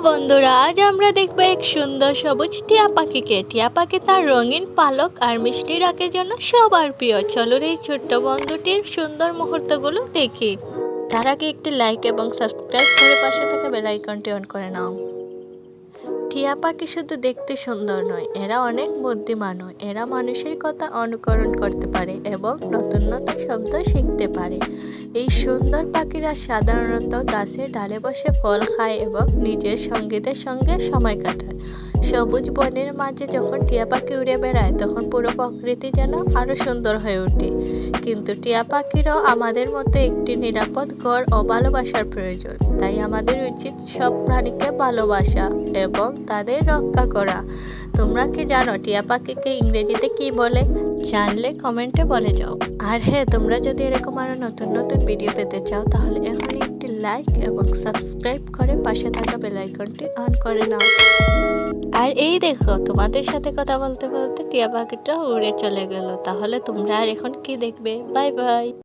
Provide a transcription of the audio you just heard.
বন্ধুরা, আজ আমরা দেখব এক সুন্দর সবুজ টিয়া পাখিকে। টিয়া পাখি তার রঙিন পালক আর মিষ্টি ডাকের জন্য সবার প্রিয়। চলো এই ছোট্ট বন্ধুটির সুন্দর মুহূর্তগুলো দেখি। তার আগে একটি লাইক এবং সাবস্ক্রাইব করে পাশে থাকা বেল আইকনটি অন করে নাও। টিয়া পাখি শুধু দেখতে সুন্দর নয়, এরা অনেক বুদ্ধিমানও। এরা মানুষের কথা অনুকরণ করতে পারে এবং নতুন নতুন শব্দ শিখতে পারে। এই সুন্দর পাখিরা সাধারণত গাছের ডালে বসে ফল খায় এবং নিজের সঙ্গীদের সঙ্গে সময় কাটায়। সবুজ বনের মাঝে যখন টিয়া পাখি উড়ে বেড়ায়, তখন পুরো প্রকৃতি যেন আরো সুন্দর হয়ে ওঠে। কিন্তু টিয়া পাখিরও আমাদের মতো একটি নিরাপদ ঘর ও ভালোবাসার প্রয়োজন। তাই আমাদের উচিত সব প্রাণীকে ভালোবাসা এবং তাদের রক্ষা করা। তোমরা কি জানো টিয়া পাখিকে ইংরেজিতে কি বলে? জানলে কমেন্টে বলে যাও। আর হ্যাঁ, তোমরা যদি এরকম আরো নতুন নতুন ভিডিও পেতে চাও, তাহলে এখনই একটি লাইক এবং সাবস্ক্রাইব করে পাশে থাকা বেল আইকনটি অন করে নাও। আর এই দেখো, তোমাদের সাথে কথা বলতে বলতে টিয়া পাখিটা উড়ে চলে গেল। তাহলে তোমরা আর এখন কি দেখবে? Bye bye.